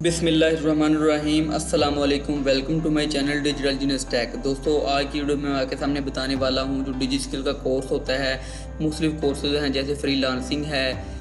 बिस्मिल्लाहिर्रहमानिर्रहीम अस्सलाम वालेकुम। Welcome to my channel digital genius tech. दोस्तों, आज की वीडियो में मैं आपके सामने बताने वाला हूं जो डिजी स्किल का कोर्स होता है। मुख्तलिफ कोर्सेज हैं जैसे फ्रीलांसिंग है,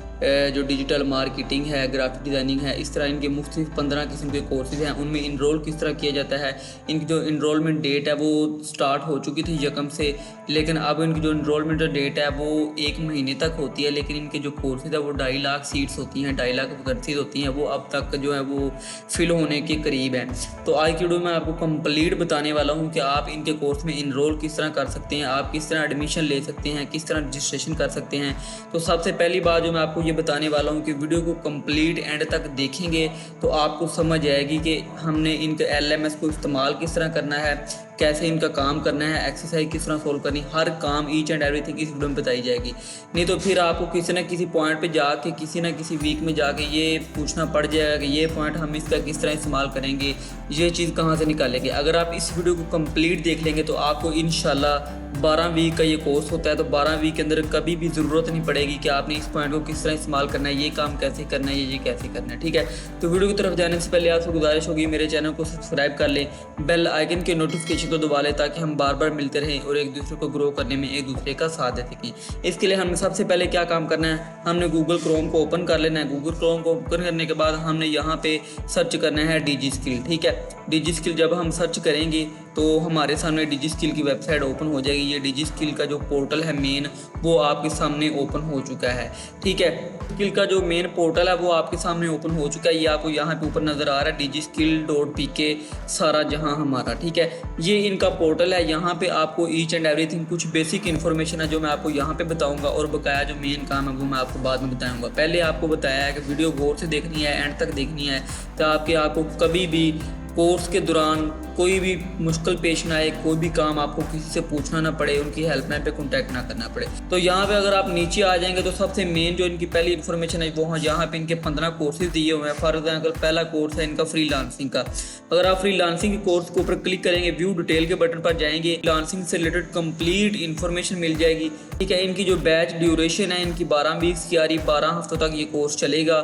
जो डिजिटल मार्केटिंग है, ग्राफिक डिज़ाइनिंग है। इस तरह इनके मुख्तलिफ 15 किस्म के कोर्सेज हैं। उनमें इनरोल किस तरह किया जाता है, इनकी जो इनरोलमेंट डेट है वो स्टार्ट हो चुकी थी यकम से, लेकिन अब इनकी जो इनरोलमेंट डेट है वो 1 महीने तक होती है। लेकिन इनके जो कोर्सेज है वो 2.5 लाख सीट्स होती हैं, 2.5 लाख वैकेंसीज होती हैं, वो अब तक जो है वो फिल होने के करीब हैं। तो आज की वीडियो में आपको कंप्लीट बताने वाला हूँ कि आप इनके कोर्स में इनरोल किस तरह कर सकते हैं, आप किस तरह एडमिशन ले सकते हैं, किस तरह रजिस्ट्रेशन कर सकते हैं। तो सबसे पहली बात जो मैं आपको ये बताने वाला हूँ कि वीडियो को कंप्लीट एंड तक देखेंगे तो आपको समझ आएगी कि हमने इनके एलएमएस को इस्तेमाल किस तरह करना है, कैसे इनका काम करना है, एक्सरसाइज किस तरह सोल्व करनी, हर काम ईच एंड एवरीथिंग इस वीडियो में बताई जाएगी। नहीं तो फिर आपको किसी ना किसी पॉइंट पे जाके किसी ना किसी वीक में जाके ये पूछना पड़ जाएगा कि ये पॉइंट हम इसका किस तरह इस्तेमाल करेंगे, ये चीज़ कहाँ से निकालेंगे। अगर आप इस वीडियो को कंप्लीट देख लेंगे तो आपको इंशाल्लाह 12 वीक का ये कोर्स होता है, तो 12 वीक के अंदर कभी भी ज़रूरत नहीं पड़ेगी कि आपने इस पॉइंट को किस तरह इस्तेमाल करना है, ये काम कैसे करना है, ये कैसे करना है। ठीक है, तो वीडियो की तरफ जाने से पहले आपसे गुजारिश होगी मेरे चैनल को सब्सक्राइब कर लें, बेल आइकन के नोटिफिकेशन को दबा लें ताकि हम बार बार मिलते रहें और एक दूसरे को ग्रो करने में एक दूसरे का साथ दे सकें। इसके लिए हमें सबसे पहले क्या काम करना है, हमने गूगल क्रोम को ओपन कर लेना है। गूगल क्रोम को ओपन करने के बाद हमने यहाँ पे सर्च करना है डिजी स्किल। ठीक है, डिजी स्किल जब हम सर्च करेंगे तो हमारे सामने डिजी स्किल की वेबसाइट ओपन हो जाएगी। ये डिजी स्किल का जो पोर्टल है मेन, वो आपके सामने ओपन हो चुका है। ठीक है, स्किल का जो मेन पोर्टल है वो आपके सामने ओपन हो चुका है। ये आपको यहाँ पे ऊपर नज़र आ रहा है digiskill.pk सारा जहाँ हमारा। ठीक है, ये इनका पोर्टल है। यहाँ पे आपको ईच एंड एवरीथिंग कुछ बेसिक इन्फॉर्मेशन है जो मैं आपको यहाँ पे बताऊँगा, और बकाया जो मेन काम है वो मैं आपको बाद में बताऊँगा। पहले आपको बताया है कि वीडियो गौर से देखनी है, एंड तक देखनी है, ताकि आपको कभी भी कोर्स के दौरान कोई भी मुश्किल पेश ना आए, कोई भी काम आपको किसी से पूछना ना पड़े, उनकी हेल्पलाइन पे कांटेक्ट ना करना पड़े। तो यहाँ पे अगर आप नीचे आ जाएंगे तो सबसे मेन जो इनकी पहली इन्फॉर्मेशन है वो यहाँ पे इनके 15 कोर्सेज दिए हुए हैं। फॉर एग्जाम्पल पहला कोर्स है इनका फ्रीलांसिंग का। अगर आप फ्रीलांसिंग के कोर्स के ऊपर क्लिक करेंगे, व्यू डिटेल के बटन पर जाएंगे, फ्रीलांसिंग से रिलेटेड कंप्लीट इन्फॉर्मेशन मिल जाएगी। ठीक है, इनकी जो बैच ड्यूरेशन है इनकी 12 वीक्स की आ रही, 12 हफ्तों तक ये कोर्स चलेगा।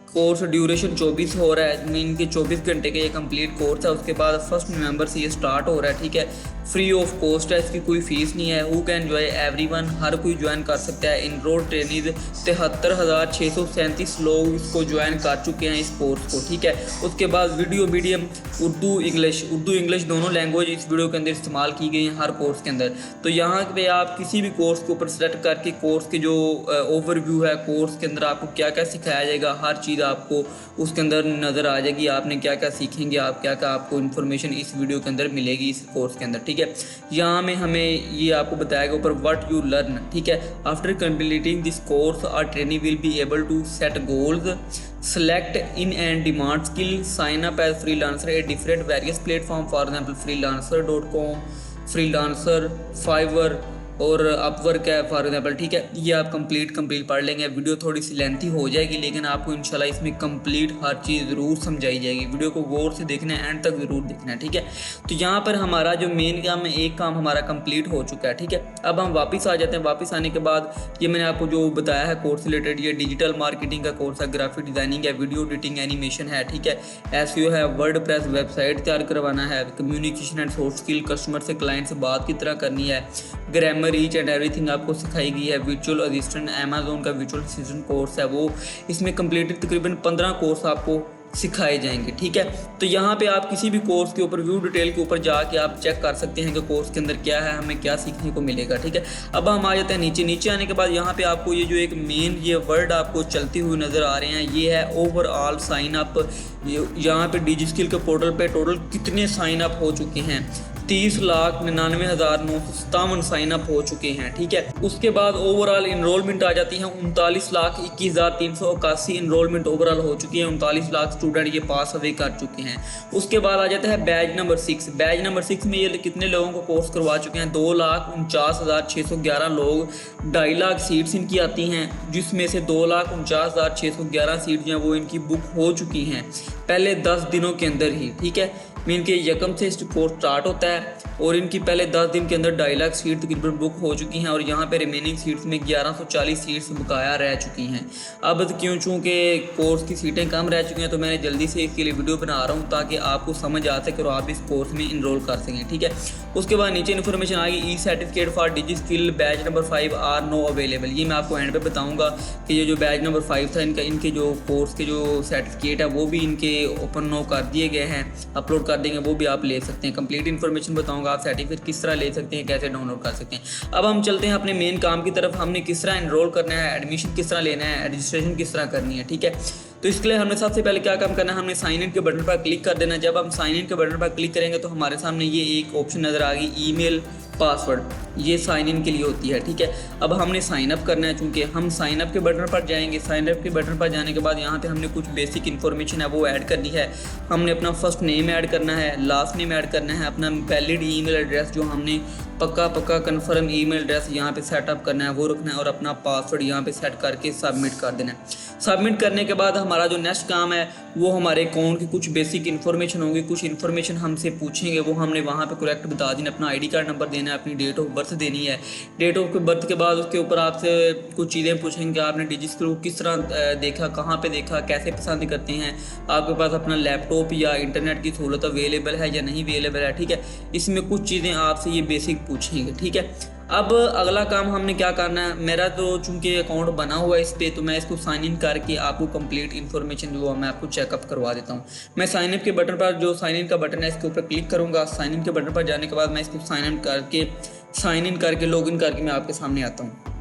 कोर्स ड्यूरेशन 24 हो रहा है, इनके 24 घंटे का ये कंप्लीट कोर्स है। उसके बाद 1 नवंबर से ये स्टार्ट हो रहा है। ठीक है, फ्री ऑफ कॉस्ट है, इसकी कोई फीस नहीं है। हु कैन ज्वाइन, एवरीवन, हर कोई ज्वाइन कर सकता है। इनरोल ट्रेनीज 73,637 लोग इसको ज्वाइन कर चुके हैं इस कोर्स को। ठीक है, उसके बाद वीडियो मीडियम उर्दू इंग्लिश दोनों लैंग्वेज इस वीडियो के अंदर इस्तेमाल की गई हैं हर कोर्स के अंदर। तो यहाँ पे आप किसी भी कोर्स के ऊपर सेलेक्ट करके कोर्स की जो ओवरव्यू है, कोर्स के अंदर आपको क्या क्या सिखाया जाएगा, हर चीज़ आपको उसके अंदर नज़र आ जाएगी। आपने क्या क्या सीखेंगे, आप क्या क्या आपको इन्फॉर्मेशन इस वीडियो के अंदर मिलेगी इस कोर्स के अंदर। ठीक है, यहाँ में हमें ये आपको बताएगा ऊपर व्हाट यू लर्न। ठीक है, after completing this course our trainee will be able to set goals, select in and demand skill, sign up as freelancer at different various platform, for example freelancer.com, freelancer, Fiverr और Upwork है for example. ठीक है, ये आप complete पढ़ लेंगे। Video थोड़ी सी lengthy हो जाएगी लेकिन आपको इंशाल्लाह इसमें कंप्लीट हर चीज़ ज़रूर समझाई जाएगी। वीडियो को गौर से देखना है, एंड तक ज़रूर देखना है। ठीक है, तो यहाँ पर हमारा जो मेन काम है, एक काम हमारा कंप्लीट हो चुका है। ठीक है, अब हम वापस आ जाते हैं। वापस आने के बाद ये मैंने आपको जो बताया है कोर्स रिलेटेड, ये डिजिटल मार्केटिंग का कोर्स है, ग्राफिक डिज़ाइनिंग है, वीडियो एडिटिंग, एनिमेशन है। ठीक है, एसईओ है, वर्डप्रेस वेबसाइट तैयार करवाना है, communication and soft skill, customer से क्लाइंट से बात की तरह करनी है, ग्रामर, ईच एंड एवरीथिंग आपको सिखाई गई है। वर्चुअल असिस्टेंट, अमेजोन का वर्चुअल असिस्टेंट कोर्स है वो, इसमें कंप्लीटेड तकरीबन 15 कोर्स आपको सिखाए जाएंगे। ठीक है, तो यहाँ पे आप किसी भी कोर्स के ऊपर व्यू डिटेल के ऊपर जाके आप चेक कर सकते हैं कि कोर्स के अंदर क्या है, हमें क्या सीखने को मिलेगा। ठीक है, अब हम आ जाते हैं नीचे आने के बाद यहाँ पे आपको ये जो एक मेन ये वर्ड आपको चलते हुए नज़र आ रहे हैं, ये है ओवरऑल साइन अप। यहाँ पे डिजी स्किल के पोर्टल पे टोटल कितने साइन अप हो चुके हैं, 30,99,957 साइन अप हो चुके हैं। ठीक है, उसके बाद ओवरऑल इनरोलमेंट आ जाती है 39,21,381 इनरोलमेंट ओवरऑल हो चुकी है। 39 लाख स्टूडेंट ये पास अवे कर चुके हैं। उसके बाद आ जाता है बैच नंबर 6। बैच नंबर 6 में ये कितने लोगों को कोर्स करवा चुके हैं, 2,49,611 लोग। 2.5 लाख सीट्स इनकी आती हैं, जिसमें से 2,49,611 सीट जो हैं वो इनकी बुक हो चुकी हैं पहले 10 दिनों के अंदर ही। ठीक है, मीन के यकम से कोर्स स्टार्ट होता है और इनकी पहले 10 दिन के अंदर 2.5 लाख सीट तकरीबन बुक हो चुकी हैं और यहाँ पे रिमेनिंग सीट्स में 1140 सीट्स बकाया रह चुकी हैं। अब क्यों चूँकि कोर्स की सीटें कम रह चुकी हैं तो मैंने जल्दी से इसके लिए वीडियो बना रहा हूँ ताकि आपको समझ आ सके और आप इस कोर्स में इनरोल कर सकें, ठीक है। उसके बाद नीचे इन्फॉर्मेशन आ गई, e certificate for digi skill batch number 5 are no available. ये मैं आपको एंड पे बताऊँगा कि ये जो बैच नंबर 5 था इनके जो कोर्स के जो सर्टिफिकेट है वो भी इनके ओपन नो कर दिए गए हैं, अपलोड कर देंगे, वो भी आप ले सकते हैं। कंप्लीट इन्फॉर्मेशन बताऊँगा आप सर्टिफिकेट किस तरह ले सकते हैं, कैसे डाउनलोड कर सकते हैं। अब हम चलते हैं अपने मेन काम की तरफ, हमने किस तरह एनरोल करना है, एडमिशन किस तरह लेना है, रजिस्ट्रेशन किस तरह करनी है, ठीक है। तो इसके लिए हमने सबसे पहले क्या काम करना है, हमने साइन इन के बटन पर क्लिक कर देना है। जब हम साइन इन के बटन पर क्लिक करेंगे तो हमारे सामने ये एक ऑप्शन नज़र आ गई, ईमेल पासवर्ड, ये साइन इन के लिए होती है, ठीक है। अब हमने साइन अप करना है, चूँकि हम साइन अप के बटन पर जाएंगे। साइन अप के बटन पर जाने के बाद यहाँ पे हमने कुछ बेसिक इन्फॉर्मेशन है वो ऐड करनी है। हमने अपना फर्स्ट नेम ऐड करना है, लास्ट नेम ऐड करना है, अपना वैलिड ईमेल एड्रेस जो हमने पक्का कन्फर्म ईमेल एड्रेस यहाँ पे सेटअप करना है वो रखना है और अपना पासवर्ड यहाँ पे सेट करके सबमिट कर देना है। सबमिट करने के बाद हमारा जो नेक्स्ट काम है वो हमारे अकाउंट की कुछ बेसिक इन्फॉर्मेशन होगी, कुछ इन्फॉर्मेशन हमसे पूछेंगे, वो हमने वहाँ पे करेक्ट बता देना। अपना आईडी कार्ड नंबर देना है, अपनी डेट ऑफ बर्थ देनी है। डेट ऑफ बर्थ के बाद उसके ऊपर आपसे कुछ चीज़ें पूछेंगे, आपने डिजी स्किल को किस तरह देखा, कहाँ पे देखा, कैसे पसंद करते हैं, आपके पास अपना लैपटॉप या इंटरनेट की सहूलत अवेलेबल है या नहीं अवेलेबल है, ठीक है। इसमें कुछ चीज़ें आपसे ये बेसिक पूछेंगे, ठीक है। अब अगला काम हमने क्या करना है, मेरा तो चूंकि अकाउंट बना हुआ है इस पर, तो मैं इसको साइन इन करके आपको कंप्लीट इन्फॉर्मेशन जो है मैं आपको चेकअप करवा देता हूँ। मैं साइन इन के बटन पर, जो साइन इन का बटन है इसके ऊपर क्लिक करूँगा। साइन इन के बटन पर जाने के बाद मैं इसको साइन इन करके लॉग इन करके मैं आपके सामने आता हूँ,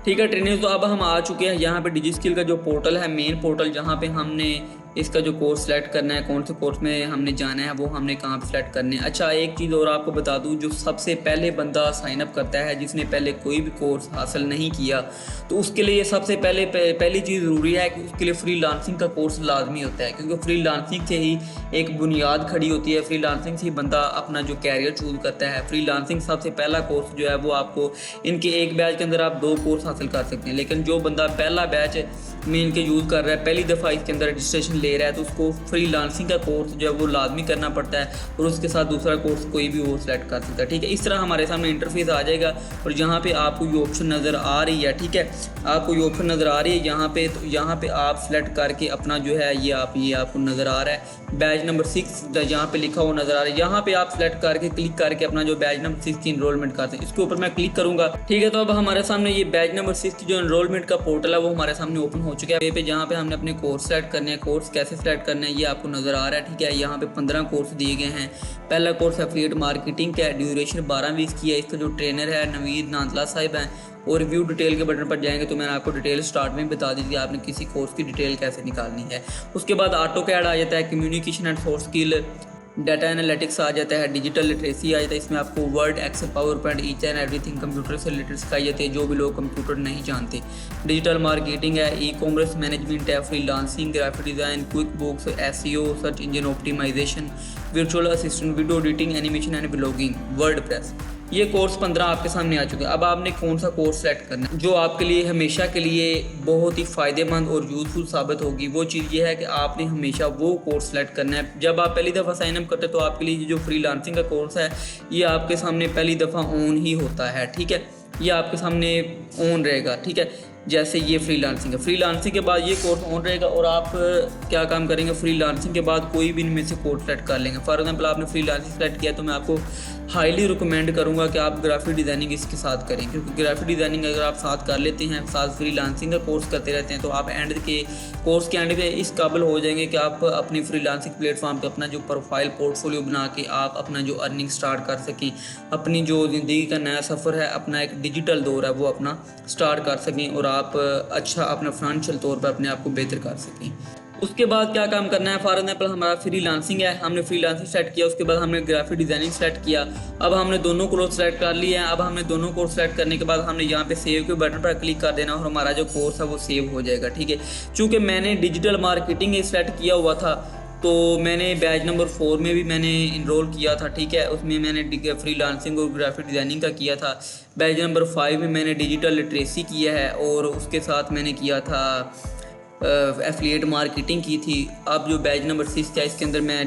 ठीक है ट्रेनर्स। तो अब हम आ चुके हैं यहाँ पे डिजी स्किल का जो पोर्टल है, मेन पोर्टल, जहाँ पे हमने इसका जो कोर्स सेलेक्ट करना है, कौन से कोर्स में हमने जाना है, वो हमने कहाँ पे सेलेक्ट करने हैं। अच्छा, एक चीज़ और आपको बता दूँ, जो सबसे पहले बंदा साइन अप करता है जिसने पहले कोई भी कोर्स हासिल नहीं किया, तो उसके लिए सबसे पहली चीज़ ज़रूरी है कि उसके लिए फ्रीलांसिंग का कोर्स लाजमी होता है, क्योंकि फ्रीलांसिंग से ही एक बुनियाद खड़ी होती है। फ्रीलांसिंग से ही बंदा अपना जो कैरियर चूज़ करता है। फ्रीलांसिंग सबसे पहला कोर्स जो है वो आपको इनके एक बैच के अंदर आप 2 कोर्स हासिल कर सकते हैं, लेकिन जो बंदा पहला बैच में इनके यूज़ कर रहा है, पहली दफ़ा इसके अंदर रजिस्ट्रेशन ले रहा है, तो उसको फ्रीलांसिंग का कोर्स जो है वो लाजमी करना पड़ता है और उसके साथ दूसरा कोर्स कोई भी वो सिलेक्ट कर सकता है, ठीक है। इस तरह हमारे सामने इंटरफेस आ जाएगा और यहाँ पे आपको ये ऑप्शन नज़र आ रही है, ठीक है, आपको ये ऑप्शन नज़र आ रही है यहाँ पे। तो यहाँ पे आप सेलेक्ट करके अपना जो है ये आपको नज़र आ रहा है बैच नंबर 6 यहाँ पे लिखा हुआ नज़र आ रहा है। यहाँ पे आप सेलेक्ट करके क्लिक करके अपना जो बैच नंबर 6 की इनरोलमेंट करते हैं, इसके ऊपर मैं क्लिक करूँगा, ठीक है। तो अब हमारे सामने ये बैच नंबर 6 की जो इनरोलमेंट का पोर्टल है वो हमारे सामने ओपन हो चुका है। जहाँ पे हमने अपने कोर्स सेलेक्ट करने हैं, कोर्स कैसे सेलेक्ट करने हैं ये आपको नज़र आ रहा है, ठीक है। यहाँ पे 15 कोर्स दिए गए हैं। पहला कोर्स एफिलिएट मार्केटिंग का है, ड्यूरेशन 12 की है। इसका जो ट्रेनर है नवीद नांदला साहिब हैं। और रिव्यू डिटेल के बटन पर जाएंगे तो मैंने आपको डिटेल स्टार्ट में बता दी थी आपने किसी कोर्स की डिटेल कैसे निकालनी है। उसके बाद ऑटो कैड आ जाता है, communication and source skill, data analytics आ जाता है, डिजिटल लिटरेसी आ जाता है। इसमें आपको Word, Excel, PowerPoint, each and everything computer से रिलेटेड सिखाई जाती है, जो भी लोग कंप्यूटर नहीं जानते। डिजिटल मार्केटिंग है, ई कॉमर्स मैनेजमेंट है, freelancing, graphic design, QuickBooks, SEO, search engine optimization, virtual assistant, video editing, animation and blogging, WordPress. ये कोर्स 15 आपके सामने आ चुके हैं। अब आपने कौन सा कोर्स सेलेक्ट करना है जो आपके लिए हमेशा के लिए बहुत ही फ़ायदेमंद और यूज़फुल साबित होगी। वो चीज़ ये है कि आपने हमेशा वो कोर्स सेलेक्ट करना है। जब आप पहली दफ़ा साइन अप करते हैं तो आपके लिए जो फ्रीलांसिंग का कोर्स है ये आपके सामने पहली दफ़ा ऑन ही होता है, ठीक है। ये आपके सामने ऑन रहेगा, ठीक है। जैसे ये फ्रीलांसिंग है, फ्रीलांसिंग के बाद ये कोर्स ऑन रहेगा और आप क्या काम करेंगे, फ्रीलांसिंग के बाद कोई भी इनमें से कोर्स सेलेक्ट कर लेंगे। फॉर एग्जांपल आपने फ्रीलांसिंग सेलेक्ट किया तो मैं आपको हाईली रिकमेंड करूंगा कि आप ग्राफिक डिज़ाइनिंग इसके साथ करें, क्योंकि ग्राफिक डिज़ाइनिंग अगर आप साथ कर लेते हैं, साथ फ्रीलांसिंग का कोर्स करते रहते हैं, तो आप कोर्स के एंड पे इस काबिल हो जाएंगे कि आप अपनी फ्रीलांसिंग प्लेटफॉर्म पे अपना जो प्रोफाइल पोर्टफोलियो बना के आप अपना जो अर्निंग स्टार्ट कर सकें, अपनी जो ज़िंदगी का नया सफ़र है, अपना एक डिजिटल दौर है, वो अपना स्टार्ट कर सकें और आप अच्छा अपना फाइनेंशियल तौर पर अपने आप को बेहतर कर सकें। उसके बाद क्या काम करना है, फॉर एग्जाम्पल हमारा फ्रीलांसिंग है, हमने फ्रीलांसिंग सेट किया, उसके बाद हमने ग्राफिक डिज़ाइनिंग सेट किया। अब हमने दोनों कोर्स सेलेक्ट कर लिए हैं। अब हमने दोनों कोर्स सेलेक्ट करने के बाद हमने यहाँ पे सेव के बटन पर क्लिक कर देना और हमारा जो कोर्स है वो सेव हो जाएगा, ठीक है। चूँकि मैंने डिजिटल मार्केटिंग सेलेक्ट किया हुआ था तो मैंने बैच नंबर 4 में भी मैंने इनरोल किया था, ठीक है। उसमें मैंने फ्रीलांसिंग और ग्राफिक डिज़ाइनिंग का किया था। बैच नंबर 5 में मैंने डिजिटल लिटरेसी किया है और उसके साथ मैंने किया था एफिलिएट मार्केटिंग की थी। अब जो बैच नंबर 6 है इसके अंदर मैं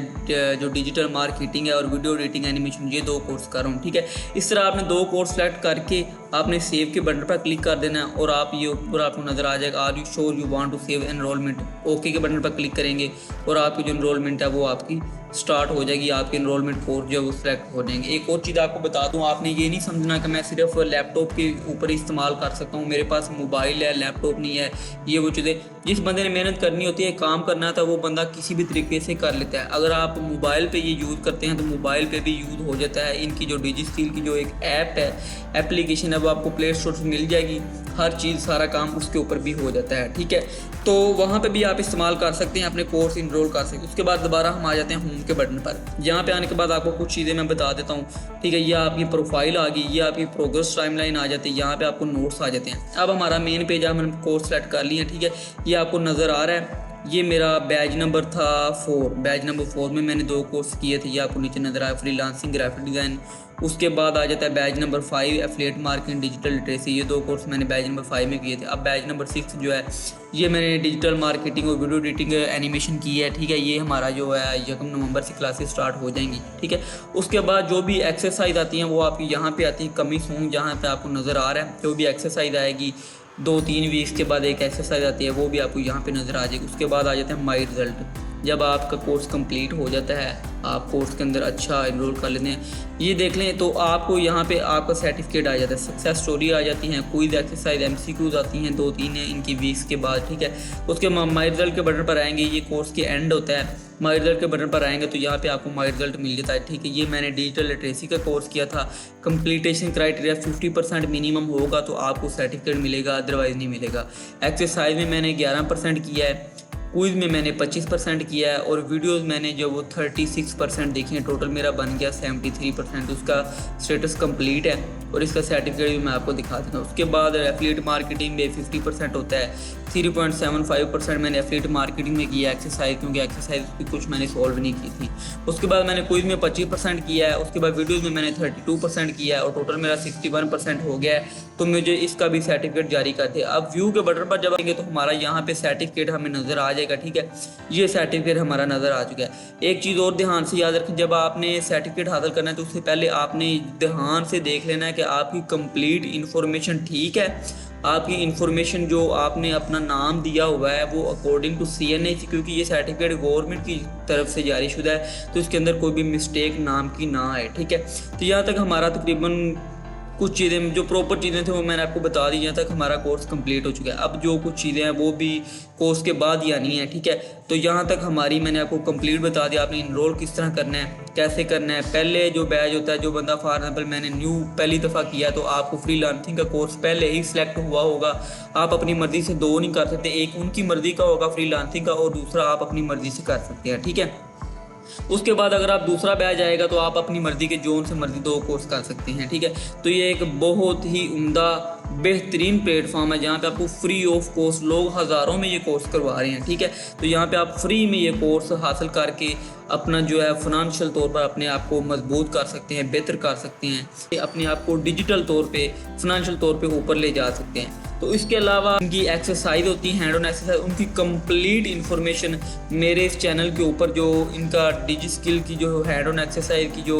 जो डिजिटल मार्केटिंग है और वीडियो एडिटिंग एनिमेशन ये 2 कोर्स कर रहा हूँ, ठीक है। इस तरह आपने 2 कोर्स सेलेक्ट करके आपने सेव के बटन पर क्लिक कर देना है और आप ये ऊपर आपको नज़र आ जाएगा are you sure you want to save enrollment. Okay के बटन पर क्लिक करेंगे और आपकी जो एनरोलमेंट है वो आपकी स्टार्ट हो जाएगी, आपके एनरोलमेंट कोर्स जो है वो सिलेक्ट हो जाएंगे। एक और चीज़ आपको बता दूं, आपने ये नहीं समझना कि मैं सिर्फ लैपटॉप के ऊपर इस्तेमाल कर सकता हूँ, मेरे पास मोबाइल है लैपटॉप नहीं है, ये वो चीज़ें जिस बंदे ने मेहनत करनी होती है काम करना था वो बंदा किसी भी तरीके से कर लेता है। अगर आप मोबाइल पे ये यूज़ करते हैं तो मोबाइल पे भी यूज़ हो जाता है। इनकी जो डिजिस्किल की जो एक ऐप है एप्लीकेशन है वो आपको प्ले स्टोर से मिल जाएगी, हर चीज़ सारा काम उसके ऊपर भी हो जाता है, ठीक है। तो वहाँ पे भी आप इस्तेमाल कर सकते हैं, अपने कोर्स इनरोल कर सकते हैं। उसके बाद दोबारा हम आ जाते हैं होम के बटन पर। यहाँ पे आने के बाद आपको कुछ चीज़ें मैं बता देता हूँ, ठीक है। ये आपकी प्रोफाइल आ गई, ये आपकी प्रोग्रेस टाइमलाइन आ जाती है, यहाँ पे आपको नोट्स आ जाते हैं। अब हमारा मेन पेज हमने कोर्स सेलेक्ट कर लिया, ठीक है। ये आपको नज़र आ रहा है, ये मेरा बैच नंबर था 4। बैच नंबर 4 में मैंने 2 कोर्स किए थे, ये आपको नीचे नज़र आया, फ्रीलांसिंग ग्राफिक डिज़ाइन। उसके बाद आ जाता है batch number 5 affiliate marketing digital literacy, ये 2 कोर्स मैंने बैच नंबर 5 में किए थे। अब बैच नंबर 6 जो है ये मैंने डिजिटल मार्केटिंग और वीडियो एडिटिंग एनिमेशन की है, ठीक है। ये हमारा जो है 1 नवंबर से क्लासेस स्टार्ट हो जाएंगी, ठीक है। उसके बाद जो भी एक्सरसाइज आती हैं वो आपकी यहाँ पे आती हैं, कमी सॉन्ग जहाँ पे आपको नज़र आ रहा है, जो भी एक्सरसाइज आएगी 2-3 वीक्स के बाद एक एक्सरसाइज आती है वो भी आपको यहाँ पे नज़र आ जाएगी। उसके बाद आ जाता है माई रिजल्ट। जब आपका कोर्स कंप्लीट हो जाता है, आप कोर्स के अंदर अच्छा इनरोल कर लेते हैं, ये देख लें तो आपको यहाँ पे आपका सर्टिफिकेट आ जाता है, सक्सेस स्टोरी आ जाती हैं, क्विज एक्सरसाइज MCQs आती हैं 2-3 हैं इनकी वीक्स के बाद, ठीक है। उसके माई रिजल्ट के बटन पर आएंगे, ये कोर्स के एंड होता है। माई रिजल्ट के बटन पर आएंगे तो यहाँ पे आपको माई रिजल्ट मिल जाता है, ठीक है। ये मैंने डिजिटल लिटरेसी का कोर्स किया था, कंप्लीटेशन क्राइटेरिया 50% मिनिमम होगा तो आपको सर्टिफिकेट मिलेगा, अदरवाइज़ नहीं मिलेगा। एक्सरसाइज में मैंने 11% किया है, क्विज़ में मैंने 25% किया है और वीडियोस मैंने जो वो 36% देखी है। टोटल मेरा बन गया 73%। उसका स्टेटस कंप्लीट है और इसका सर्टिफिकेट भी मैं आपको दिखा देता हूँ। उसके बाद एफिलिएट मार्केटिंग में 50% होता है, 3.75% मैंने एफिलिएट मार्केटिंग में किया एक्सरसाइज, क्योंकि एक्सरसाइज भी कुछ मैंने सॉल्व नहीं की थी। उसके बाद मैंने क्विज़ में 25% किया है, उसके बाद वीडियोज़ में मैंने 32% किया है और टोटल मेरा 61% हो गया है। तो मुझे इसका भी सर्टिफिकेट जारी कर दे। अब व्यू के बटन पर जब आएंगे तो हमारा यहाँ पे सर्टिफिकेट हमें नज़र आ जाएगा, ठीक है। ये सर्टिफिकेट हमारा नज़र आ चुका है। एक चीज़ और ध्यान से याद रखें, जब आपने सर्टिफिकेट हासिल करना है तो उससे पहले आपने ध्यान से देख लेना है कि आपकी कंप्लीट इन्फॉर्मेशन ठीक है, आपकी इन्फॉर्मेशन जो आपने अपना नाम दिया हुआ है वो अकॉर्डिंग टू CNA, क्योंकि ये सर्टिफिकेट गवर्नमेंट की तरफ से जारी शुदा है तो इसके अंदर कोई भी मिस्टेक नाम की ना आए, ठीक है। तो यहाँ तक हमारा तकरीबन कुछ चीज़ें जो प्रॉपर चीज़ें थे वो मैंने आपको बता दी, यहाँ तक हमारा कोर्स कंप्लीट हो चुका है। अब जो कुछ चीज़ें हैं वो भी कोर्स के बाद ही आनी है, ठीक है। तो यहाँ तक हमारी मैंने आपको कंप्लीट बता दिया, आपने इनरोल किस तरह करना है, कैसे करना है। पहले जो बैच होता है, जो बंदा फॉर एग्जाम्पल मैंने न्यू पहली दफ़ा किया तो आपको फ्रीलांसिंग का कोर्स पहले ही सिलेक्ट हुआ होगा। आप अपनी मर्ज़ी से 2 नहीं कर सकते, एक उनकी मर्ज़ी का होगा फ्रीलांसिंग का और दूसरा आप अपनी मर्ज़ी से कर सकते हैं, ठीक है। उसके बाद अगर आप दूसरा बैच आएगा तो आप अपनी मर्ज़ी के जोन से मर्ज़ी 2 कोर्स कर सकते हैं, ठीक है। तो ये एक बहुत ही उम्दा बेहतरीन प्लेटफॉर्म है जहाँ पे आपको फ्री ऑफ कॉस्ट लोग हज़ारों में ये कोर्स करवा रहे हैं, ठीक है। तो यहाँ पे आप फ्री में ये कोर्स हासिल करके अपना जो है फिनंशियल तौर पर अपने आप को मजबूत कर सकते हैं, बेहतर कर सकते हैं, अपने आप को डिजिटल तौर पे फिनंशियल तौर पे ऊपर ले जा सकते हैं। तो इसके अलावा उनकी एक्सरसाइज होती है, हैंड ऑन एक्सरसाइज, उनकी कंप्लीट इन्फॉर्मेशन मेरे इस चैनल के ऊपर जो इनका डिजिस्किल की जो हैंड ऑन एक्सरसाइज की जो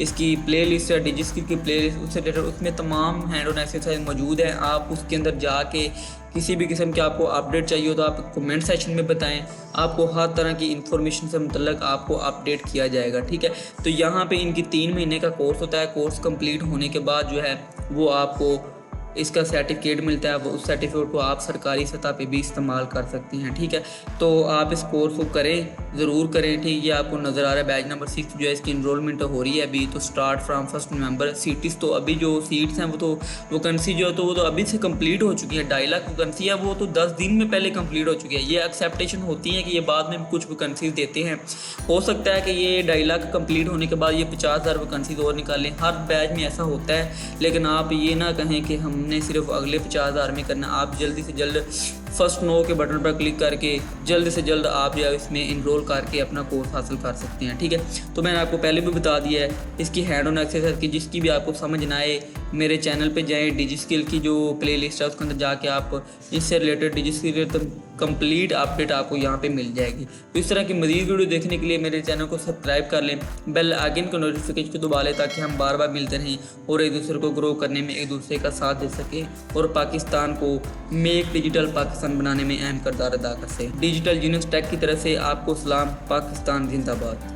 इसकी प्लेलिस्ट है, डिजिस्किल की प्लेलिस्ट उससे रिलेटेड उसमें तमाम हैंड ऑन एक्सरसाइज मौजूद है। आप उसके अंदर जाके किसी भी किस्म के आपको अपडेट चाहिए हो तो आप कमेंट सेक्शन में बताएं, आपको हर तरह की इन्फॉर्मेशन से मुतल्लक आपको अपडेट किया जाएगा, ठीक है। तो यहाँ पे इनकी 3 महीने का कोर्स होता है। कोर्स कंप्लीट होने के बाद जो है वो आपको इसका सर्टिफिकेट मिलता है, वो उस सर्टिफिकेट को आप सरकारी सतह पे भी इस्तेमाल कर सकते हैं, ठीक है। तो आप इस कोर्स को करें, ज़रूर करें, ठीक। ये आपको नज़र आ रहा है बैच नंबर 6 जो है इसकी इनरोलमेंट हो रही है अभी। तो स्टार्ट फ्राम 1 नवंबर। सीट्स तो अभी जो सीट्स हैं वो तो वैकेंसी जो है तो वो तो अभी से कंप्लीट हो चुकी है। 2.5 लाख वैकेंसी है, वो तो 10 दिन में पहले कंप्लीट हो चुकी है। ये एक्सेप्टेशन होती है कि ये बाद में कुछ वैकेंसीज देते हैं, हो सकता है कि ये 2.5 लाख कंप्लीट होने के बाद ये 50,000 वैकेंसीज और निकालें। हर बैच में ऐसा होता है, लेकिन आप ये ना कहें कि हम हमने सिर्फ अगले 50,000 में करना। आप जल्दी से जल्द फर्स्ट नो के बटन पर क्लिक करके जल्द से जल्द आप जो है इसमें इनरोल करके अपना कोर्स हासिल कर सकते हैं, ठीक है। तो मैंने आपको पहले भी बता दिया है इसकी हैंड ऑन एक्सरसाइज की, जिसकी भी आपको समझ ना आए मेरे चैनल पे जाएँ, डिजिस्किल की जो प्लेलिस्ट है उसके अंदर जाके आप इससे रिलेटेड डिजिस्किल कंप्लीट अपडेट आपको यहाँ पे मिल जाएगी। तो इस तरह की मज़ीद वीडियो देखने के लिए मेरे चैनल को सब्सक्राइब कर लें, बेल आइकन को नोटिफिकेशन को दबा लें ताकि हम बार बार मिलते रहें और एक दूसरे को ग्रो करने में एक दूसरे का साथ दे सकें और पाकिस्तान को मेक डिजिटल पाकिस्तान बनाने में अहम किरदार अदा कर सकें। डिजिटल जीनियस टेक की तरफ से आपको सलाम। पाकिस्तान जिंदाबाद।